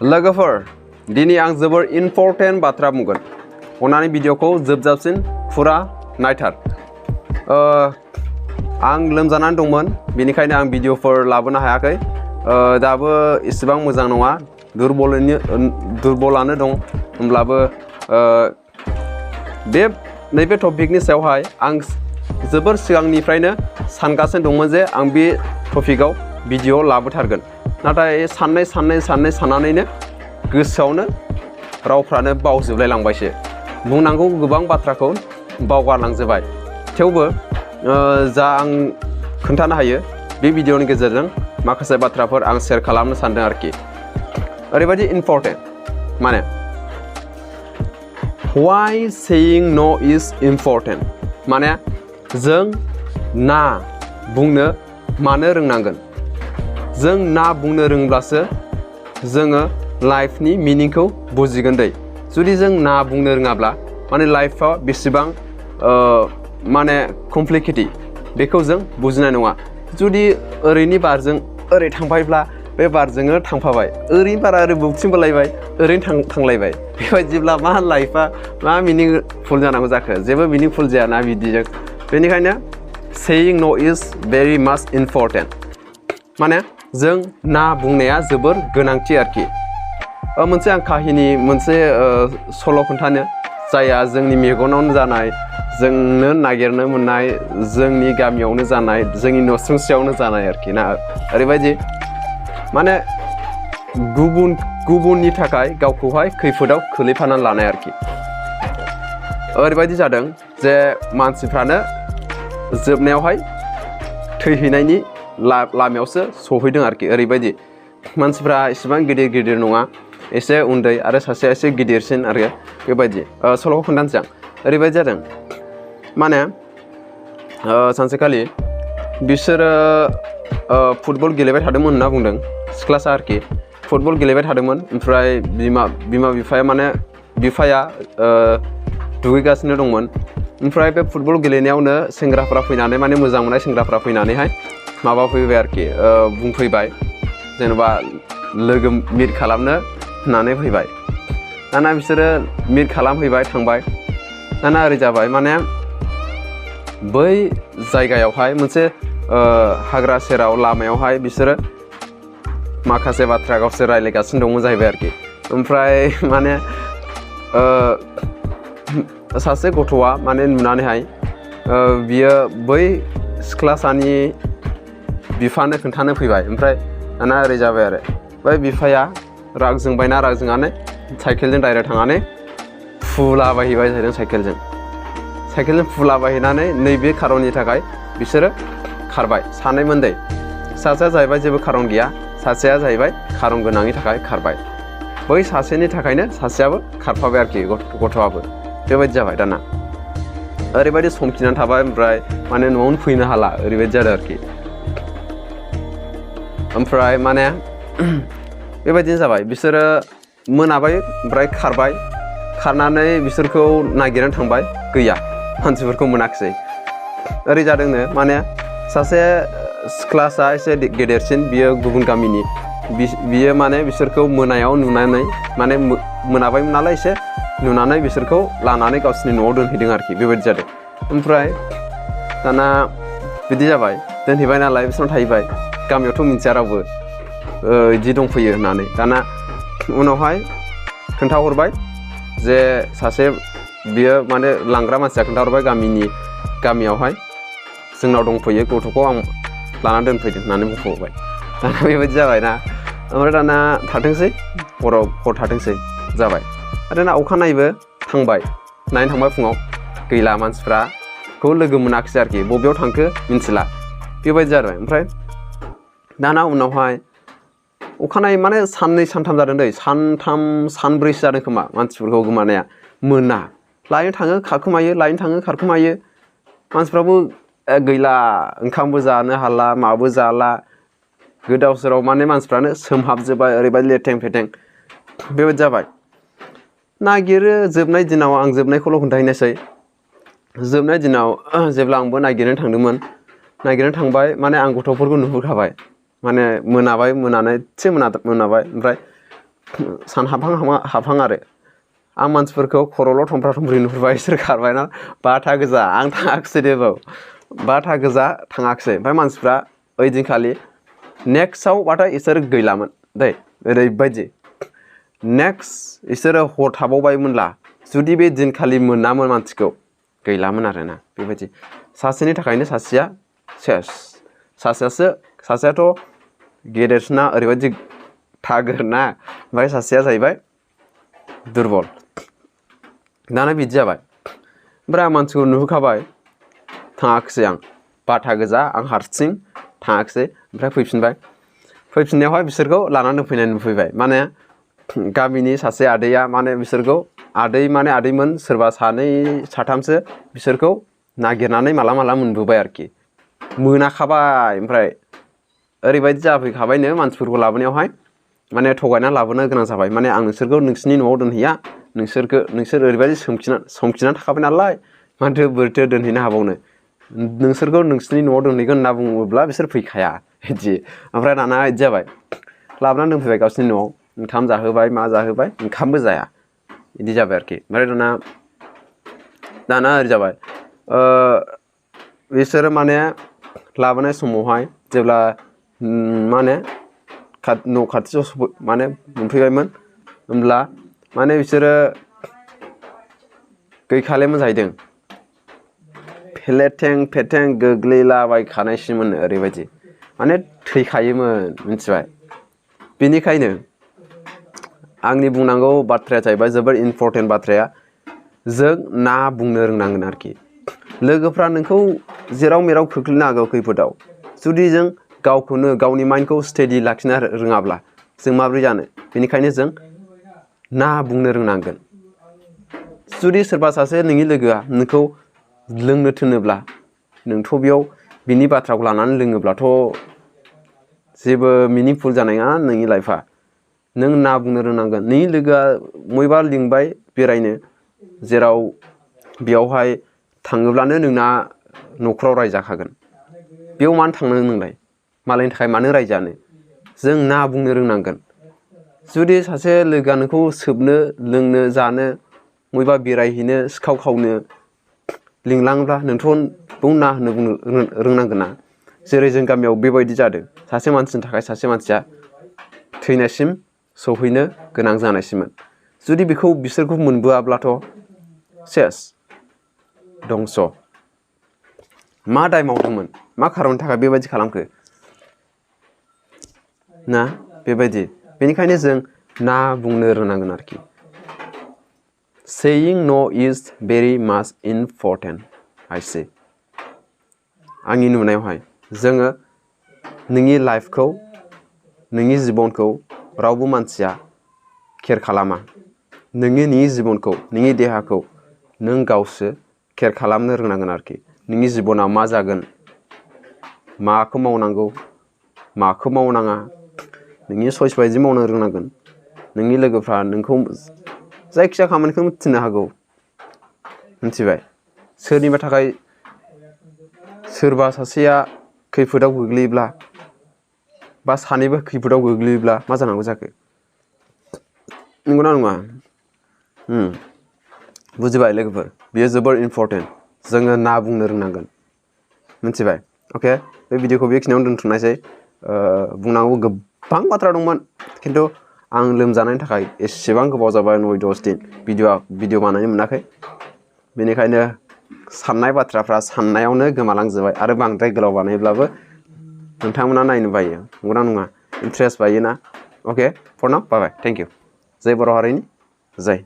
लोगोफोर दिनै आं जोबोर इम्पर्टेन्ट बाथ्रा बुंगोन अन्नानै भिडिअखौ जोबजाबसिन फुरा नायथार आं लोमजानानै दंमोन बेनिखायनो आं भिडिअफोर लाबोनो हायाखै दाबो एसेबां मोजां नङा दुरबलानो दं होमब्लाबो नैबे टपिकनि सायावहाय आं जोबोर सिगांनिफ्रायनो सानगासिनो दंमोन जे आं बे टपिकआव भिडिअ लाबोथारगोन नाथाय साननानैनो गोसोआवनो रावफ्रानो बावजोबलाय लांबायसो बुंनांगौ गोबां बाथ्राखौ बावगारलांजोबबाय थेवबो जा आं खोन्थानो हायो बे भिडिअनि गेजेरजों माखासे बाथ्राफोर आं शेयार खालामनो सानदों आरोखि ओरैबायदि इम्पर्टेन्ट माने why saying no is important माने जों ना बुंनो मानो रोंनांगोन जों ना बुंनो रोंब्लासो जोङो लाइफनि मिनिंखौ बुजिगोन दै जुदि जों ना बुंनो रोङाब्ला माने लाइफआ बेसेबां माने कमप्लिकेटेड बेखौ जों बुजिनाय नङा जुदि ओरैनि बारजों ओरै थांबायब्ला बे बारजोंनो थांफाबाय ओरैनि बारा ओरै बुथिंबोलायबाय ओरैनो थांलायबाय बेबायदिब्ला मा लाइफआ मा मिनिंफुल जानांगौ जाखो जेबो मिनिंफुल जायाना बिदिजों बेनिखायनो saying no is very much important माने जों ना बुंनाया जोबोर गोनांथि आरोखि मोनसे आं काहिनि मोनसे सल' खोन्थानो जायहा जोंनि मेगनावनो जानाय जोंनो नागिरनो मोननाय जोंनि गामियावनो जानाय जोंनि न'सुंसेयावनो जानाय आरोखि ना ओरैबायदि माने गुबुननि थाखाय गावखौहाय खैफोदाव खोलैफानानै लानाय आरोखि ओरैबायदि जादों जे मानसिफ्रानो जोबनायावहाय थैहैनायनि लामायावसो सहैदों आरोखि ओरैबायदि मानसिफ्रा एसेबां गिदिर नङा एसे उन्दै आरो सासेया एसे गिदिरसिन आरो बेबायदि सल'खौ खोन्थानोसै आं ओरैबायदि जादों माने सानसेखालि बिसोरो फुटबल गेलेबाय थादोंमोन होनना बुंदों सिख्लासा आरोखि फुटबल गेलेबाय थादोंमोन ओमफ्राय बिमा बिफाया दुगैगासिनो दंमोन ओमफ्राय बे फुटबल गेलेनायावनो सेंग्राफ्रा फैनानै माने मोजां मोननाय सेंग्राफ्रा फैनानैहाय माबा फैबाय आरोखि बुंफैबाय जेनेबा लोगो मिट खालामनो होननानै फैबाय दाना बिसोरो मिट खालामहैबाय थांबाय दाना ओरै जाबाय माने बै जायगायावहाय मोनसे हाग्रा सेराव लामायावहाय बिसोरो माखासे बाथ्रा गावसोर रायज्लायगासिनो दंमोन जाहैबाय आरोखि ओमफ्राय माने सासे गथ'आ माने नुनानैहाय बियो बै सिख्लासानि बिफानो खोन्थानो फैबाय ओमफ्राय दाना ओरै जाबाय आरो बै बिफाया राग जोंनानै साइकेलजों डाइरेक्ट थांनानै फुलाबायहैबाय जाहैदों साइकेलजों फुलाबायहैनानै नैबे खारननि थाखाय बिसोरो खारबाय सानैमोन दै सासेया जाहैबाय जेबो खारन गैया सासेया जाहैबाय खारन गोनांनि थाखाय खारबाय बै सासेनि थाखायनो सासेयाबो खारफाबाय आरोखि गथ'आबो बेबायदि जाबाय दाना ओरैबायदि समखिनानै थाबाय ओमफ्राय माने न'आवनो फैनो हाला ओरैबायदि जादों आरोखि ओमफ्राय माने बेबायदिनो जाबाय बिसोरो मोनाबाय ओमफ्राय खारनानै बिसोरखौ नागिरनो थांबाय गैया मानसिफोरखौ मोनाखिसै ओरै जादोंनो माने सासे सिख्लासा एसे गेदेरसिन बियो गुबुन गामिनि बियो माने बिसोरखौ मोनायाव नुनानै माने मोनाबायमोन नालाय एसे नुनानै बिसोरखौ लानानै गावसिनि न'आव दोनहैदों आरोखि बेबायदि जादों ओमफ्राय दाना बिदि जाबाय दोनहैबाय नालाय बिसोरनाव थाहैबाय गामियावथ' मिन्थिया रावबो बिदि दंफैयो होननानै दाना उनावहाय खोन्थाहरबाय जे सासे बियो माने लांग्रा मानसिया खोन्थाहरबाय गामियावहाय जोंनाव दंफैयो गथ'खौ आं लानानै दोनफैदों होननानै बुंफैबाय दाना बेबायदि जाबायना ओमफ्राय दाना थाथोंसै हर थाथोंसै जाबाय आरो दाना अखानायैबो नायनो थांबाय फुङाव गैला मानसिफ्राखौ लोगो मोनाखिसै आरोखि बबेयाव थांखो मिन्थिला बेबायदि जाबाय ओमफ्राय दाना उनावहाय अखानायै माने साननै सानथाम जादों दै सानब्रैसो जादों खोमा मानसिफोरखौ गोमानाया मोना लायनो थाङो खारखोमायो मानसिफ्राबो गैला ओंखामबो जानो हाला माबो जाला गोदाव सोराव माने मानसिफ्रानो सोमहाबजोब्बाय ओरैबायदि लेथें फेथें बेबायदि जाबाय नागिरो जोबनाय दिनाव आं जोबनायखौल' खोन्थाहैनोसै जोबनाय दिनाव जेब्ला आंबो नागिरनो थांबाय माने आं गथ'फोरखौ नुहुरखाबाय माने मोनाबाय मोनाबाय ओमफ्राय सान हाबहां आरो आं मानसिफोरखौ खर'ल' थमफ्रा थमफ्रि नुहुरबाय बिसोर खारबायना 5 था गोजा आं थाङाखिसै दे बाव 5 था गोजा थाङाखिसै ओमफ्राय मानसिफ्रा ओइदिनखालि नेक्स्टआव बाथाय इसोर गैलामोन दै ओरैबायदि नेक्स्ट इसोरो हर थाबावबायमोनला जुदि बे दिनखालि मोनामोन मानसिखौ गैलामोन आरोना बेबायदि सासेनि थाखायनो सासेया सेस सासेयाथ' गेदेरसिना ओरैबायदि थागोरना ओमफ्राय सासेया जाहैबाय दुरबल दाना बिदि जाबाय ओमफ्राय आं मानसिखौ नुहुरखाबाय थाङाखिसै आं 5 था गोजा आं हारसिं थाङाखिसै ओमफ्राय फैफिननायावहाय बिसोरखौ लानानै दोनफैनाय नुफैबाय माने गामिनि सासे आदैया माने बिसोरखौ आदैमोन सोरबा 2 3सो बिसोरखौ नागिरनानै माला मोनबोबाय आरोखि मोनाखाबाय ओमफ्राय ओरैबायदि जाफैखाबायनो मानसिफोरखौ लाबोनायावहाय माने थगायना लाबोनो गोनां जाबाय माने आं नोंसोरखौ नोंसिनि न'आव दोनहैया नोंसोर ओरैबायदि समखिनानै थाखाबाय नालाय माथो बोरैथो दोनहैनो हाबावनो नोंसोरखौ नोंसिनि न'आव दोनहैगोन होनना बुङोब्ला बिसोर फैखाया बिदि ओमफ्राय दाना बिदि जाबाय लाबोनानै दोनफैबाय गावसिनि न'आव ओंखाम जाहोबाय मा जाहोबाय ओंखामबो जाया बिदि जाबाय आरोखि ओमफ्राय दाना ओरै जाबाय बिसोरो माने लाबोनाय समावहाय जेब्ला माने न' खाथियाव माने मोनफैबायमोन होमब्ला माने बिसोरो गैखालामोन जाहैदों फेथें गोग्लैलाबायखानायसोमोन ओरैबायदि माने थैखायोमोन मिथिबाय बेनिखायनो आंनि बुंनांगौ बाथ्राया जाहैबाय जोबोर इम्परटेन्ट बाथ्राया जों ना बुंनो रोंनांगोन आरोखि लोगोफ्रा नोंखौ जेराव मेराव खोख्लैनो हागौ खैफोदाव जुदि जों गावखौनो गावनि माइन्डखौ स्टेडि लाखिनो रोङाब्ला जों माबोरै जानो बेनिखायनो जों ना बुंनो रोंनांगोन जुदि सोरबा सासे नोंनि लोगोआ नोंखौ लोंनो थिनोब्ला नोंथ' बेयाव बिनि बाथ्राखौ लानानै लोङोब्लाथ' जेबो मिनिंफुल जानाय नङा नोंनि लाइफआ नों ना बुंनो रोंनांगोन नोंनि लोगोआ बबेबा लिंबाय बेरायनो जेराव बेयावहाय थाङोब्लानो नोंना न'खराव रायजाखागोन बेयाव मानो थांनो नोंलाय मालायनि थाखाय मानो रायजानो जों ना बुंनो रोंनांगोन जुदि सासे लोगोआ नोंखौ सोबनो लोंनो जानो बबेबा बेरायहैनो सिखाव खावनो लिंलाङोब्ला नोंथ' ना होननो बुंनो रोंनांगोन ना जेरै जों गामियाव बेबायदि जादों सासे मानसिनि थाखाय सासे मानसिया थैनायसिम सौहैनो गोनां जानायसिमोन जुदि बिसोरखौ मोनबोआब्लाथ' सेस दंस' मा दाय मावदोंमोन मा खारननि थाखाय बेबायदि खालामखो ना बेबायदि बेनिखायनो जों ना बुंनो रोंनांगोन आरोखि saying no is very much important I say आंनि नुनायावहाय जोङो नोंनि लाइफखौ नोंनि जिबनखौ रावबो मानसिया केयार खालामा नोंनि जिबनखौ नोंनि देहाखौ नों गावसो केयार खालामनो रोंनांगोन आरोखि नोंनि जिबनाव मा जागोन माखौ मावनांगौ माखौ मावनाङा नोंनि चइस बायदि मावनो रोंनांगोन नोंनि लोगोफ्रा नोंखौ जायखिजाया खामानिखौ थिननो हागौ मिथिबाय सोरनिबा थाखाय सोरबा सासेया खैफोदाव गोग्लैयोब्ला बा सानैबो खैफोदाव गोग्लैयोब्ला मा जानांगौ जाखो नंगौना नङा बुजिबाय लोगोफोर बेयो जोबोर इम्परटेन्ट जोङो ना बुंनो रोंनांगोन मिथिबाय अके बे भिडिअखौ बेखिनियावनो दोनथ'नायसै बुंनांगौ गोबां बाथ्रा दंमोन खिन्थु आं लोमजानायनि थाखाय एसेबां गोबाव जाबाय 9-10 दिन भिडिअ बानायनो मोनाखै बेनिखायनो साननाय बाथ्राफ्रा साननायावनो गोमालांजोबबाय आरो बांद्राय गोलाव बानायब्लाबो नोंथांमोना नायनो बायो नंगौना नङा इन्ट्रेस्ट बायोना अके for now bye bye thank you जय बर' हारिनि जय